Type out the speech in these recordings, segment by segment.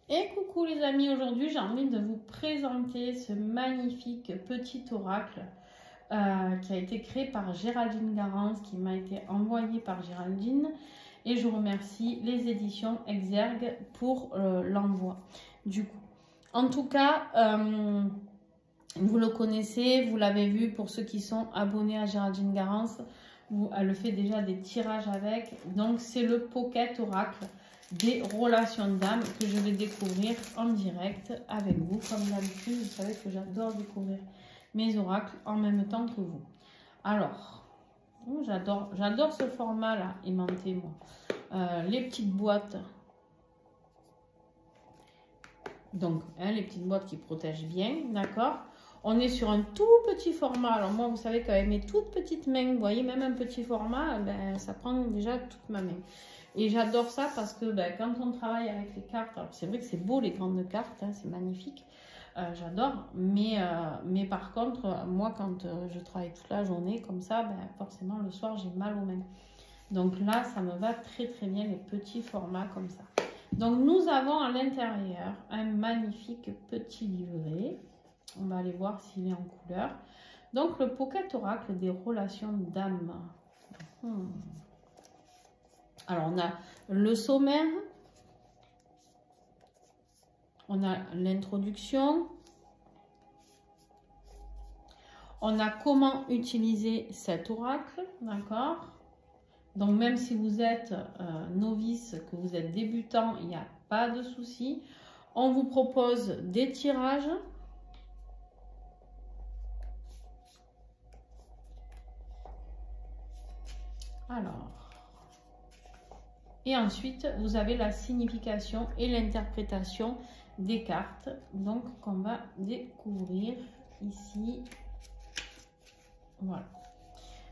Et coucou les amis, aujourd'hui j'ai envie de vous présenter ce magnifique petit oracle qui a été créé par Géraldine Garance, qui m'a été envoyé par Géraldine, et je remercie les éditions Exergue pour l'envoi du coup. En tout cas, vous le connaissez, vous l'avez vu pour ceux qui sont abonnés à Géraldine Garance, elle fait déjà des tirages avec, donc c'est le Pocket Oracle des relations d'âme que je vais découvrir en direct avec vous. Comme d'habitude, vous savez que j'adore découvrir mes oracles en même temps que vous. Alors, j'adore ce format là, aimanté moi. Les petites boîtes, donc les petites boîtes qui protègent bien, d'accord. On est sur un tout petit format. Alors moi, vous savez qu'avec mes toutes petites mains, vous voyez, même un petit format, ben, ça prend déjà toute ma main. Et j'adore ça parce que ben, quand on travaille avec les cartes, alors c'est vrai que c'est beau les grandes cartes, hein, c'est magnifique, j'adore. Mais par contre, moi quand je travaille toute la journée comme ça, ben, forcément le soir j'ai mal aux mains. Donc là, ça me va très très bien les petits formats comme ça. Donc nous avons à l'intérieur un magnifique petit livret. On va aller voir s'il est en couleur. Donc le Pocket Oracle des relations d'âme. Alors, on a le sommaire, on a l'introduction, on a comment utiliser cet oracle, d'accord? Donc, même si vous êtes novice, que vous êtes débutant, il n'y a pas de souci. On vous propose des tirages. Alors... Et ensuite, vous avez la signification et l'interprétation des cartes. Donc, qu'on va découvrir ici. Voilà.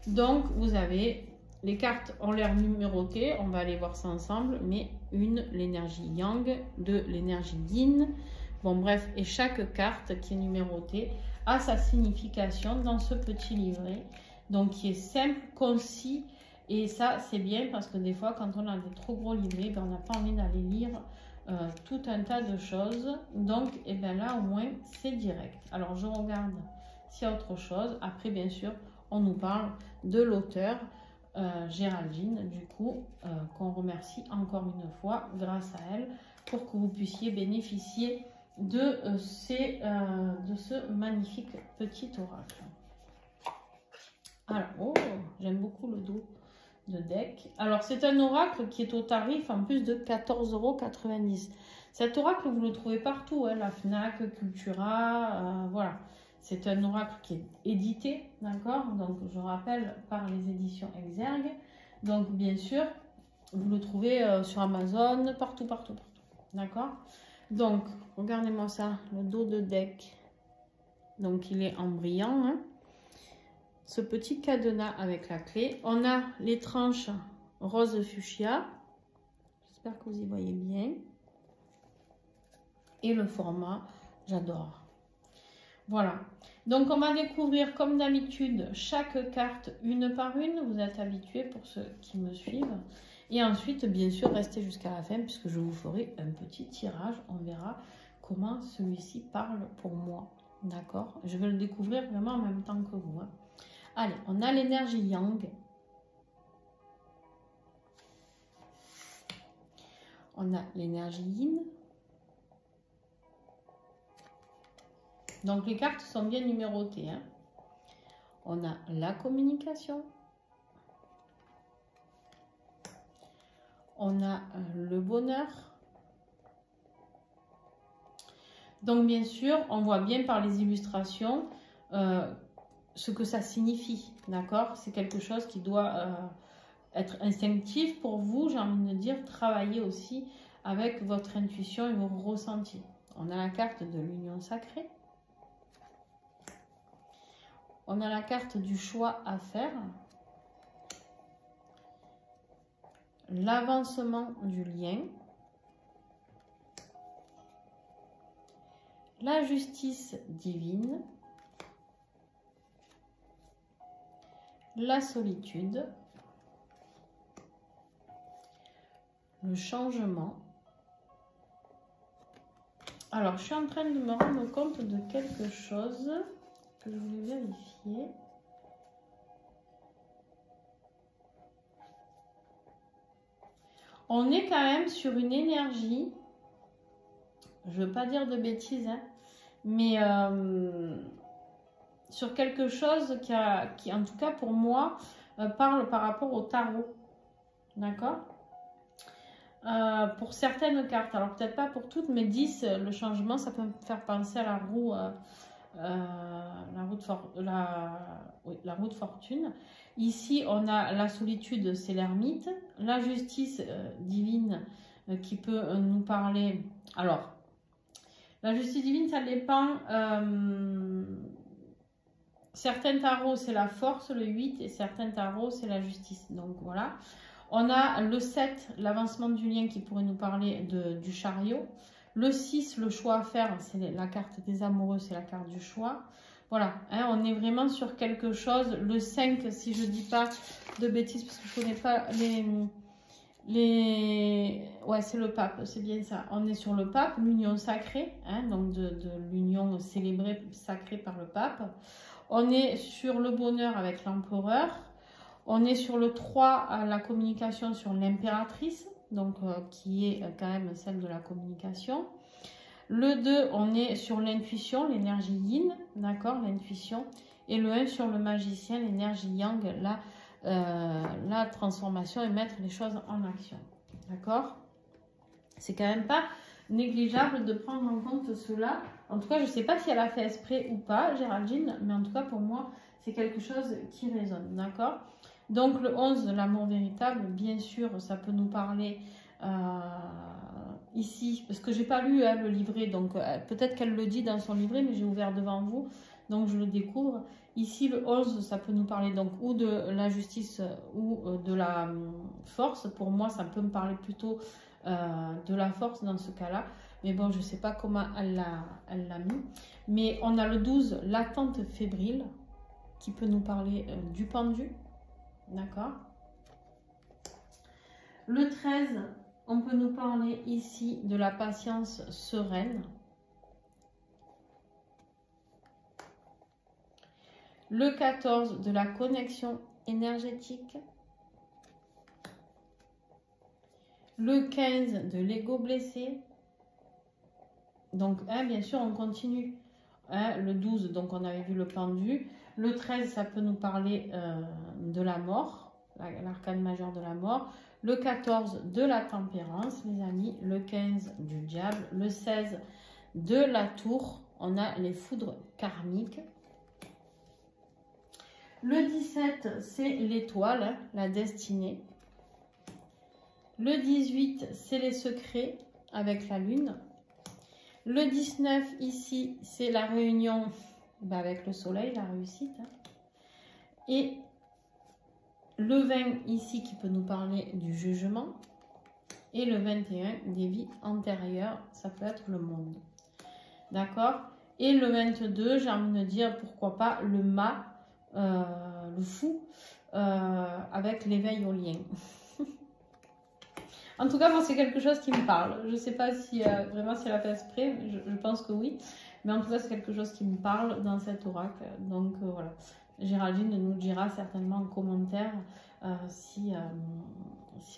Donc, vous avez les cartes ont l'air numérotées. On va aller voir ça ensemble. Mais une, l'énergie Yang. Deux, l'énergie Yin. Bon, bref. Et chaque carte qui est numérotée a sa signification dans ce petit livret. Donc, qui est simple, concis. Et ça, c'est bien parce que des fois, quand on a des trop gros livrets, ben, on n'a pas envie d'aller lire tout un tas de choses. Donc, et ben là, au moins, c'est direct. Alors, je regarde s'il y a autre chose. Après, bien sûr, on nous parle de l'auteur Géraldine, du coup, qu'on remercie encore une fois grâce à elle pour que vous puissiez bénéficier de ce magnifique petit oracle. Alors, oh, j'aime beaucoup le dos de deck. Alors, c'est un oracle qui est au tarif en plus de 14,90 €. Cet oracle, vous le trouvez partout, hein, la Fnac, Cultura, voilà. C'est un oracle qui est édité, d'accord? Donc, je rappelle, par les éditions Exergue. Donc, bien sûr, vous le trouvez sur Amazon, partout, d'accord? Donc, regardez-moi ça, le dos de deck. Donc, il est en brillant, hein. Ce petit cadenas avec la clé. On a les tranches rose fuchsia. J'espère que vous y voyez bien. Et le format, j'adore. Voilà. Donc, on va découvrir, comme d'habitude, chaque carte une par une. Vous êtes habitués pour ceux qui me suivent. Et ensuite, bien sûr, restez jusqu'à la fin puisque je vous ferai un petit tirage. On verra comment celui-ci parle pour moi. D'accord? Je vais le découvrir vraiment en même temps que vous, hein. Allez, on a l'énergie Yang. On a l'énergie Yin. Donc, les cartes sont bien numérotées, hein. On a la communication. On a le bonheur. Donc, bien sûr, on voit bien par les illustrations ce que ça signifie, d'accord? C'est quelque chose qui doit être instinctif pour vous, j'ai envie de dire, travailler aussi avec votre intuition et vos ressentis. On a la carte de l'union sacrée. On a la carte du choix à faire. L'avancement du lien. La justice divine. La solitude. Le changement Alors, je suis en train de me rendre compte de quelque chose que je voulais vérifier. On est quand même sur une énergie, je ne veux pas dire de bêtises, hein, mais sur quelque chose qui, en tout cas pour moi, parle par rapport au tarot. D'accord? Pour certaines cartes, alors peut-être pas pour toutes, mais 10, le changement, ça peut me faire penser à la roue, la roue de fortune. Ici, on a la solitude, c'est l'ermite. La justice divine qui peut nous parler. Alors, la justice divine, ça dépend. Certains tarots, c'est la force, le 8, et certains tarots, c'est la justice. Donc voilà. On a le 7, l'avancement du lien qui pourrait nous parler du chariot. Le 6, le choix à faire, c'est la carte des amoureux, c'est la carte du choix. Voilà, hein, on est vraiment sur quelque chose. Le 5, si je ne dis pas de bêtises, parce que je ne connais pas Ouais, c'est le pape, c'est bien ça. On est sur le pape, l'union sacrée, hein, donc de l'union célébrée, sacrée par le pape. On est sur le bonheur avec l'empereur. On est sur le 3, la communication sur l'impératrice, donc qui est quand même celle de la communication. Le 2, on est sur l'intuition, l'énergie yin, d'accord, l'intuition. Et le 1 sur le magicien, l'énergie yang, la transformation et mettre les choses en action. D'accord? C'est quand même pas négligeable de prendre en compte cela. En tout cas, je ne sais pas si elle a fait exprès ou pas, Géraldine, mais en tout cas, pour moi, c'est quelque chose qui résonne. D'accord? Donc, le 11, l'amour véritable, bien sûr, ça peut nous parler ici, parce que je n'ai pas lu le livret, donc peut-être qu'elle le dit dans son livret, mais j'ai ouvert devant vous, donc je le découvre. Ici, le 11, ça peut nous parler donc ou de la justice ou de la force. Pour moi, ça peut me parler plutôt de la force dans ce cas-là. Mais bon, je ne sais pas comment elle l'a mis. Mais on a le 12, l'attente fébrile, qui peut nous parler du pendu. D'accord? Le 13, on peut nous parler ici de la patience sereine. Le 14, de la connexion énergétique. Le 15, de l'ego blessé. Donc, hein, bien sûr, on continue. Hein, le 12, donc on avait vu le pendu. Le 13, ça peut nous parler de la mort, l'arcane majeur de la mort. Le 14, de la tempérance, les amis. Le 15, du diable. Le 16, de la tour. On a les foudres karmiques. Le 17, c'est l'étoile, hein, la destinée. Le 18, c'est les secrets avec la lune. Le 19, ici, c'est la réunion avec le soleil, la réussite. Hein. Et le 20, ici, qui peut nous parler du jugement. Et le 21, des vies antérieures, ça peut être le monde. D'accord? Et le 22, j'ai envie de dire, pourquoi pas, le mât, le fou, avec l'éveil au lien. En tout cas, moi, c'est quelque chose qui me parle. Je ne sais pas si vraiment si elle a fait exprès, je pense que oui. Mais en tout cas, c'est quelque chose qui me parle dans cet oracle. Donc voilà, Géraldine nous dira certainement en commentaire si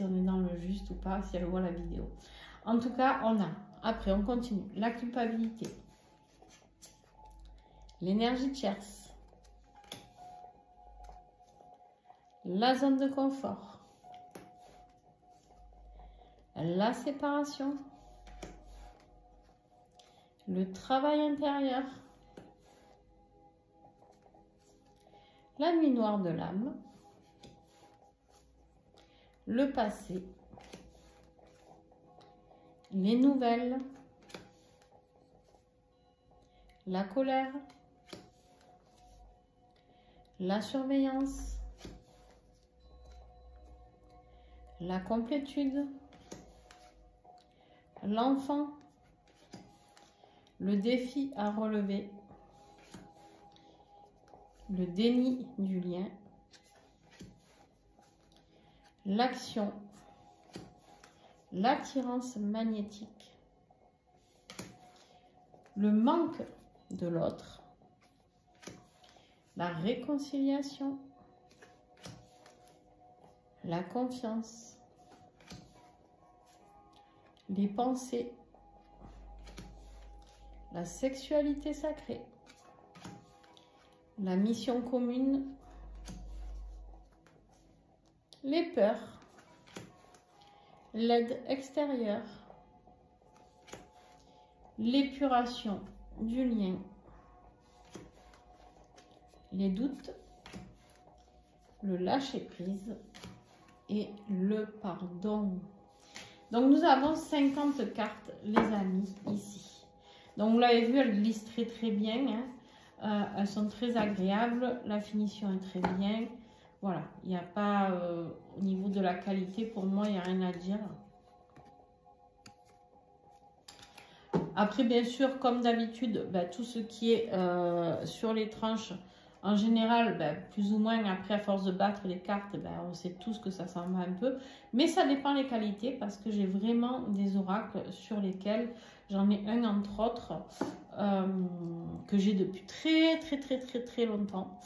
on est dans le juste ou pas, si elle voit la vidéo. En tout cas, après on continue, la culpabilité, l'énergie tierce, la zone de confort, la séparation, le travail intérieur, la nuit noire de l'âme, le passé, les nouvelles, la colère, la surveillance, la complétude, l'enfant, le défi à relever, le déni du lien, l'action, l'attirance magnétique, le manque de l'autre, la réconciliation, la confiance, les pensées, la sexualité sacrée, la mission commune, les peurs, l'aide extérieure, l'épuration du lien, les doutes, le lâcher-prise et le pardon. Donc, nous avons 50 cartes, les amis, ici. Donc, vous l'avez vu, elles glissent très, très bien. Hein. Elles sont très agréables. La finition est très bien. Voilà, il n'y a pas, au niveau de la qualité, pour moi, il n'y a rien à dire. Après, bien sûr, comme d'habitude, tout ce qui est sur les tranches, en général, plus ou moins, après, à force de battre les cartes, on sait tous que ça s'en va un peu. Mais ça dépend des qualités, parce que j'ai vraiment des oracles sur lesquels, j'en ai un entre autres, que j'ai depuis très longtemps.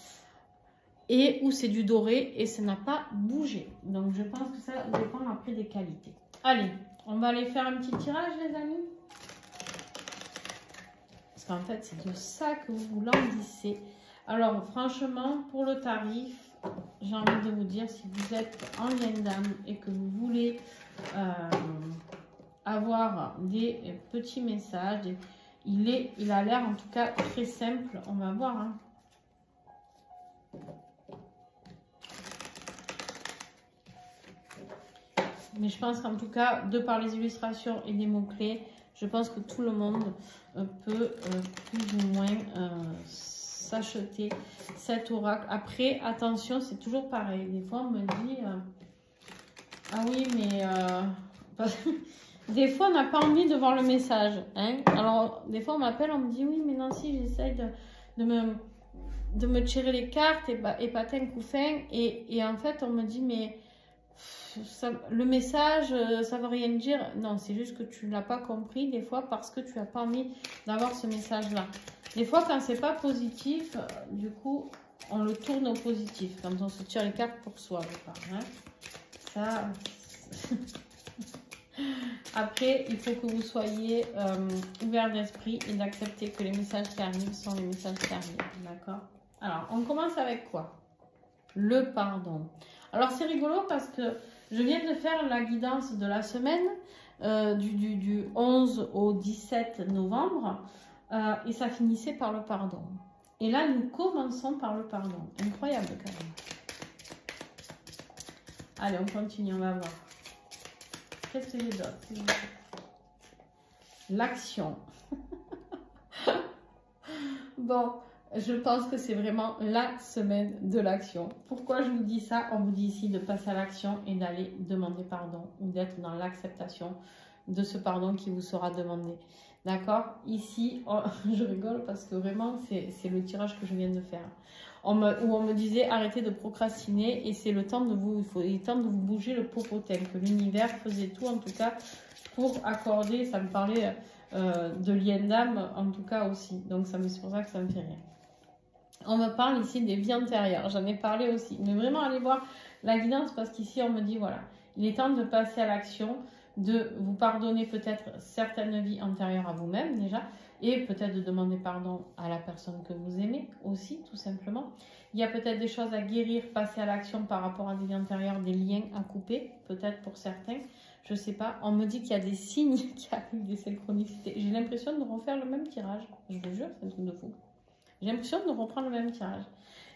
Et où c'est du doré et ça n'a pas bougé. Donc, je pense que ça dépend après des qualités. Allez, on va aller faire un petit tirage, les amis. Parce qu'en fait, c'est de ça que vous languissez. Alors, franchement, pour le tarif, j'ai envie de vous dire, si vous êtes en lien d'âme et que vous voulez avoir des petits messages, il a l'air en tout cas très simple. On va voir. Hein. Mais je pense qu'en tout cas, de par les illustrations et des mots-clés, je pense que tout le monde peut plus ou moins s'acheter cet oracle. Après, attention, c'est toujours pareil. Des fois, on me dit, ah oui, mais des fois, on n'a pas envie de voir le message. Hein. Alors, des fois, on m'appelle, on me dit, oui, mais Nancy, j'essaye de me tirer les cartes et patin couffin. Et en fait, on me dit, mais ça, le message, ça ne veut rien dire. Non, c'est juste que tu ne l'as pas compris des fois parce que tu n'as pas envie d'avoir ce message-là. Des fois, quand c'est pas positif, du coup, on le tourne au positif. Quand on se tire les cartes pour soi, je parle. Hein. Ça... Après, il faut que vous soyez ouvert d'esprit et d'accepter que les messages qui arrivent sont les messages qui arrivent. D'accord? Alors, on commence avec quoi? Le pardon. Alors, c'est rigolo parce que je viens de faire la guidance de la semaine du 11 au 17 novembre et ça finissait par le pardon. Et là, nous commençons par le pardon. Incroyable quand même. Allez, on continue, on va voir. Qu'est-ce que j'ai d'autre? L'action. Bon, je pense que c'est vraiment la semaine de l'action. Pourquoi je vous dis ça? On vous dit ici de passer à l'action et d'aller demander pardon ou d'être dans l'acceptation de ce pardon qui vous sera demandé. D'accord? Ici, je rigole parce que vraiment, c'est le tirage que je viens de faire. Où on me disait arrêtez de procrastiner et c'est le temps de vous, il est temps de vous bouger le popotin, que l'univers faisait tout en tout cas pour accorder, ça me parlait de lien d'âme en tout cas aussi, donc c'est pour ça que ça me fait rire. On me parle ici des vies antérieures, j'en ai parlé aussi, mais vraiment allez voir la guidance parce qu'ici on me dit voilà, il est temps de passer à l'action, de vous pardonner peut-être certaines vies antérieures à vous-même déjà, et peut-être de demander pardon à la personne que vous aimez aussi, tout simplement. Il y a peut-être des choses à guérir, passer à l'action par rapport à des vies antérieures, des liens à couper, peut-être pour certains, je ne sais pas. On me dit qu'il y a des signes qui arrivent, des synchronicités. J'ai l'impression de refaire le même tirage, je vous jure, c'est un truc de fou. J'ai l'impression de reprendre le même tirage.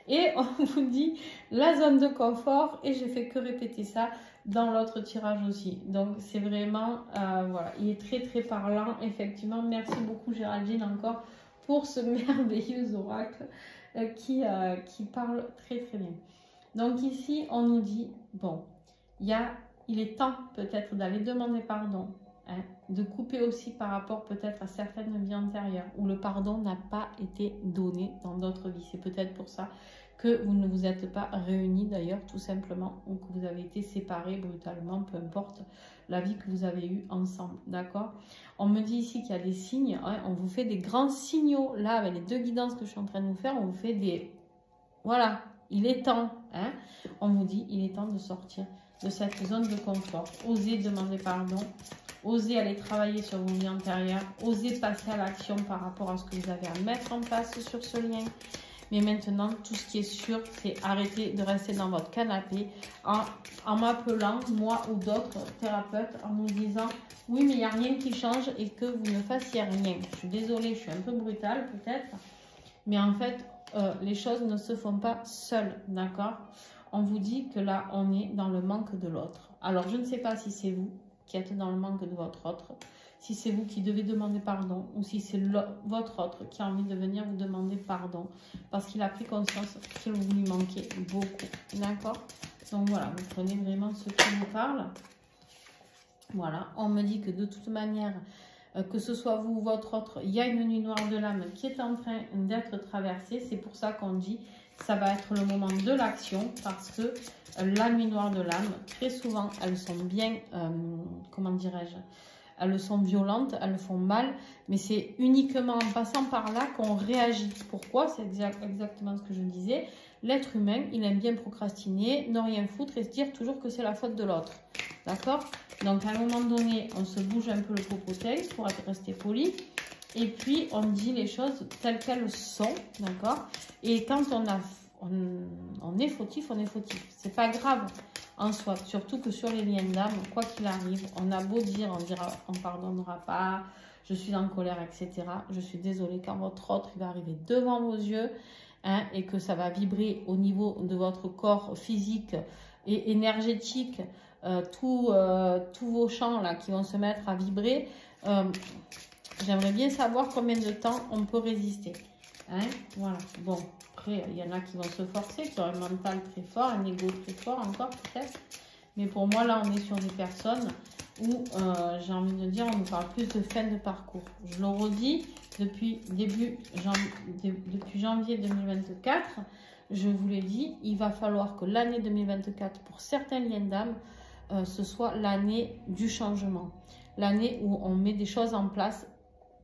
Et on vous dit la zone de confort, et j'ai fait que répéter ça dans l'autre tirage aussi. Donc c'est vraiment, voilà, il est très parlant, effectivement. Merci beaucoup Géraldine encore pour ce merveilleux oracle qui parle très bien. Donc ici on nous dit, bon, il est temps peut-être d'aller demander pardon, hein, de couper aussi par rapport peut-être à certaines vies antérieures où le pardon n'a pas été donné dans d'autres vies. C'est peut-être pour ça que vous ne vous êtes pas réunis d'ailleurs, tout simplement, ou que vous avez été séparés brutalement, peu importe la vie que vous avez eue ensemble, d'accord? On me dit ici qu'il y a des signes, hein, on vous fait des grands signaux, là, avec les 2 guidances que je suis en train de vous faire, on vous fait des... Voilà, il est temps, hein? On vous dit, il est temps de sortir de cette zone de confort. Osez demander pardon, osez aller travailler sur vos vies antérieures, osez passer à l'action par rapport à ce que vous avez à mettre en place sur ce lien. Mais maintenant, tout ce qui est sûr, c'est arrêter de rester dans votre canapé en m'appelant, moi ou d'autres thérapeutes, en nous disant « Oui, mais il n'y a rien qui change et que vous ne fassiez rien. » Je suis désolée, je suis un peu brutale peut-être, mais en fait, les choses ne se font pas seules, d'accord? On vous dit que là, on est dans le manque de l'autre. Alors, je ne sais pas si c'est vous qui êtes dans le manque de votre autre, si c'est vous qui devez demander pardon ou si c'est votre autre qui a envie de venir vous demander pardon parce qu'il a pris conscience qu'il vous lui manquait beaucoup, d'accord? Donc voilà, vous prenez vraiment ce qui vous parle. Voilà, on me dit que de toute manière, que ce soit vous ou votre autre, il y a une nuit noire de l'âme qui est en train d'être traversée. C'est pour ça qu'on dit que ça va être le moment de l'action parce que la nuit noire de l'âme, très souvent, elles sont bien, comment dirais-je, elles sont violentes, elles font mal, mais c'est uniquement en passant par là qu'on réagit. Pourquoi? C'est exactement ce que je disais. L'être humain, il aime bien procrastiner, ne rien foutre et se dire toujours que c'est la faute de l'autre. D'accord? Donc, à un moment donné, on se bouge un peu le popotin pour rester poli. Et puis, on dit les choses telles qu'elles sont. D'accord? Et quand on est fautif, on est fautif. C'est pas grave en soi. Surtout que sur les liens d'âme, quoi qu'il arrive, on a beau dire, on dira, on pardonnera pas, je suis en colère, etc. Je suis désolée, quand votre autre il va arriver devant vos yeux, hein, et que ça va vibrer au niveau de votre corps physique et énergétique, tous vos champs là qui vont se mettre à vibrer, j'aimerais bien savoir combien de temps on peut résister. Hein, voilà. Bon, après, il y en a qui vont se forcer, qui ont un mental très fort, un ego très fort encore peut-être. Mais pour moi, là, on est sur des personnes où, j'ai envie de dire, on nous parle plus de fin de parcours. Je le redis, depuis janvier 2024, je vous l'ai dit, il va falloir que l'année 2024, pour certains liens d'âme, ce soit l'année du changement. L'année où on met des choses en place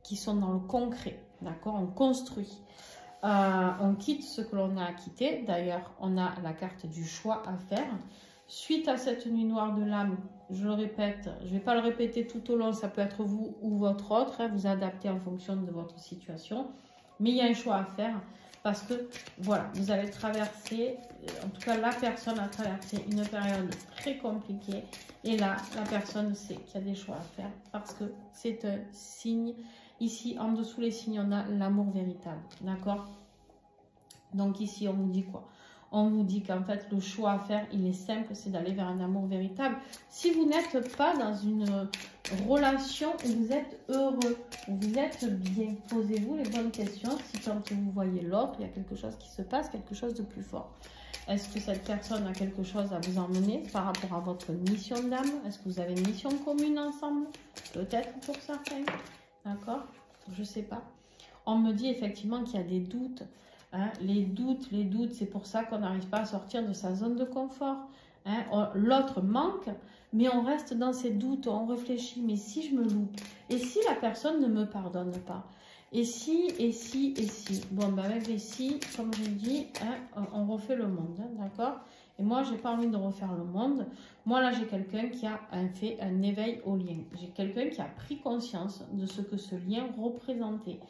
qui sont dans le concret, d'accord? On construit. On quitte ce que l'on a à quitter. D'ailleurs, on a la carte du choix à faire. Suite à cette nuit noire de l'âme, je le répète, je ne vais pas le répéter tout au long, ça peut être vous ou votre autre, hein, vous adaptez en fonction de votre situation. Mais il y a un choix à faire parce que, voilà, vous allez traverser, en tout cas la personne a traversé une période très compliquée. Et là, la personne sait qu'il y a des choix à faire parce que c'est un signe. Ici, en dessous les signes, on a l'amour véritable, d'accord? Donc ici, on vous dit quoi? On vous dit qu'en fait, le choix à faire, il est simple, c'est d'aller vers un amour véritable. Si vous n'êtes pas dans une relation où vous êtes heureux, où vous êtes bien, posez-vous les bonnes questions. Si quand vous voyez l'autre, il y a quelque chose qui se passe, quelque chose de plus fort. Est-ce que cette personne a quelque chose à vous emmener par rapport à votre mission d'âme? Est-ce que vous avez une mission commune ensemble? Peut-être pour certains. D'accord? Je ne sais pas. On me dit effectivement qu'il y a des doutes. Hein? Les doutes, c'est pour ça qu'on n'arrive pas à sortir de sa zone de confort. Hein? L'autre manque, mais on reste dans ses doutes, on réfléchit. Mais si je me loupe? Et si la personne ne me pardonne pas? Et si? Bon, ben avec les si, comme je dis, hein, on refait le monde, hein, d'accord? Et moi, je n'ai pas envie de refaire le monde. Moi, là, j'ai quelqu'un qui a fait un éveil au lien. J'ai quelqu'un qui a pris conscience de ce que ce lien représentait.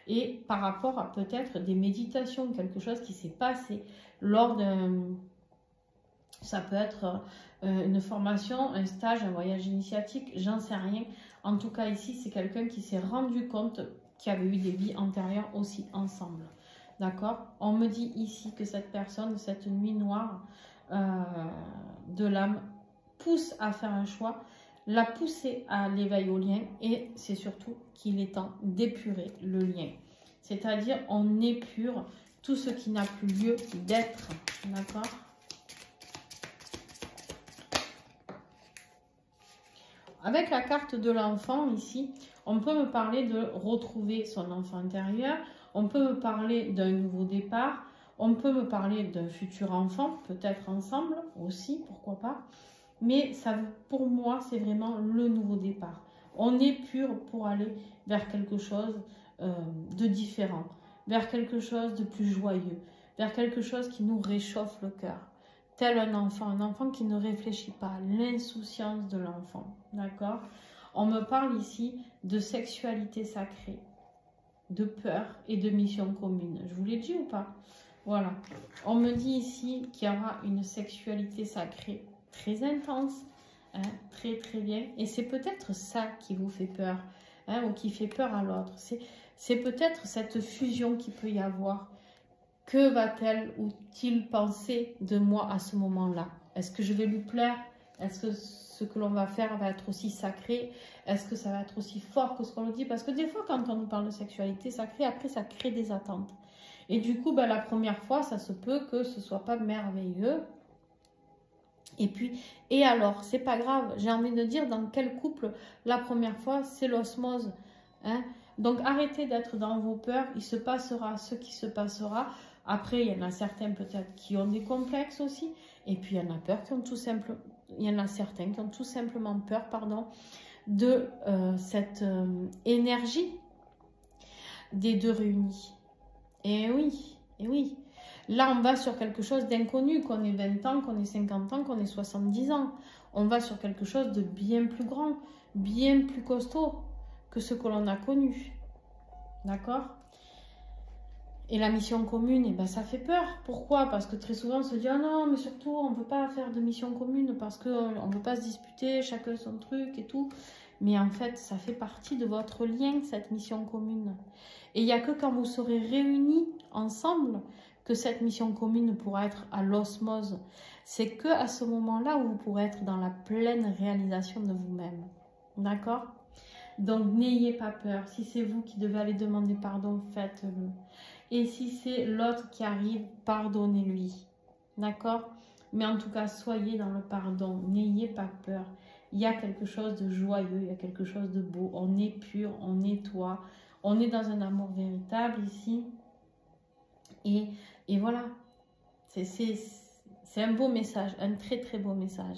Et par rapport à peut-être des méditations, quelque chose qui s'est passé lors d'un... Ça peut être une formation, un stage, un voyage initiatique, j'en sais rien. En tout cas, ici, c'est quelqu'un qui s'est rendu compte qu'il y avait eu des vies antérieures aussi ensemble. D'accord? On me dit ici que cette personne, cette nuit noire de l'âme, pousse à faire un choix, l'a poussé à l'éveil au lien, et c'est surtout qu'il est temps d'épurer le lien. C'est-à-dire, on épure tout ce qui n'a plus lieu d'être. D'accord? Avec la carte de l'enfant ici, on peut me parler de retrouver son enfant intérieur, on peut me parler d'un nouveau départ, On peut me parler d'un futur enfant, peut-être ensemble aussi, pourquoi pas. Mais ça, pour moi, c'est vraiment le nouveau départ. On est pur pour aller vers quelque chose de différent, vers quelque chose de plus joyeux, vers quelque chose qui nous réchauffe le cœur. Tel un enfant qui ne réfléchit pas, l'insouciance de l'enfant, d'accord? On me parle ici de sexualité sacrée, de peur et de mission commune. Je vous l'ai dit ou pas? Voilà. On me dit ici qu'il y aura une sexualité sacrée très intense, hein, très très bien. Et c'est peut-être ça qui vous fait peur, hein, ou qui fait peur à l'autre. C'est peut-être cette fusion qu'il peut y avoir. Que va-t-elle ou t-il penser de moi à ce moment-là? Est-ce que je vais lui plaire? Est-ce que ce que l'on va faire va être aussi sacré? Est-ce que ça va être aussi fort que ce qu'on nous dit? Parce que des fois, quand on nous parle de sexualité sacrée, après, ça crée des attentes. Et du coup, ben, la première fois, ça se peut que ce ne soit pas merveilleux. Et puis, et alors, c'est pas grave. J'ai envie de dire, dans quel couple, la première fois, c'est l'osmose. Hein? Donc, arrêtez d'être dans vos peurs. Il se passera ce qui se passera. Après, il y en a certains peut-être qui ont des complexes aussi. Et puis, il y en a peur qui ont tout simplement... Il y en a certains qui ont tout simplement peur, pardon, de cette énergie des deux réunis. Et oui, et oui. Là, on va sur quelque chose d'inconnu, qu'on ait 20 ans, qu'on ait 50 ans, qu'on ait 70 ans. On va sur quelque chose de bien plus grand, bien plus costaud que ce que l'on a connu. D'accord? Et la mission commune, eh ben, ça fait peur. Pourquoi? Parce que très souvent, on se dit « Ah non, mais surtout, on ne veut pas faire de mission commune parce qu'on ne veut pas se disputer, chacun son truc et tout. » Mais en fait, ça fait partie de votre lien, cette mission commune. Et il n'y a que quand vous serez réunis ensemble que cette mission commune pourra être à l'osmose. C'est que à ce moment-là où vous pourrez être dans la pleine réalisation de vous-même. D'accord? Donc, n'ayez pas peur. Si c'est vous qui devez aller demander pardon, faites-le. Et si c'est l'autre qui arrive, pardonnez-lui. D'accord? Mais en tout cas, soyez dans le pardon. N'ayez pas peur. Il y a quelque chose de joyeux, il y a quelque chose de beau. On est pur, on nettoie. On est dans un amour véritable ici. Et voilà. C'est un beau message, un très très beau message.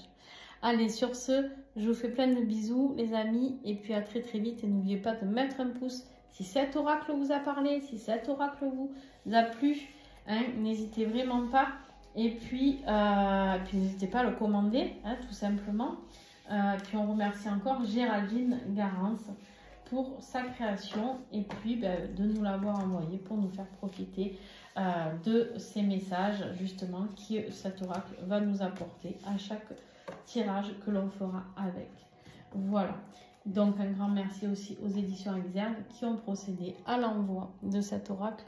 Allez, sur ce, je vous fais plein de bisous, les amis. Et puis à très très vite. Et n'oubliez pas de mettre un pouce si cet oracle vous a parlé, si cet oracle vous a plu. Hein, n'hésitez vraiment pas. Et puis n'hésitez pas à le commander, hein, tout simplement. Puis on remercie encore Géraldine Garance pour sa création. Et puis de nous l'avoir envoyé pour nous faire profiter de ces messages, justement, que cet oracle va nous apporter à chaque tirage que l'on fera avec. Voilà. Donc un grand merci aussi aux éditions Exergue qui ont procédé à l'envoi de cet oracle.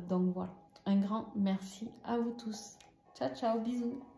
Donc voilà, un grand merci à vous tous. Ciao, ciao, bisous.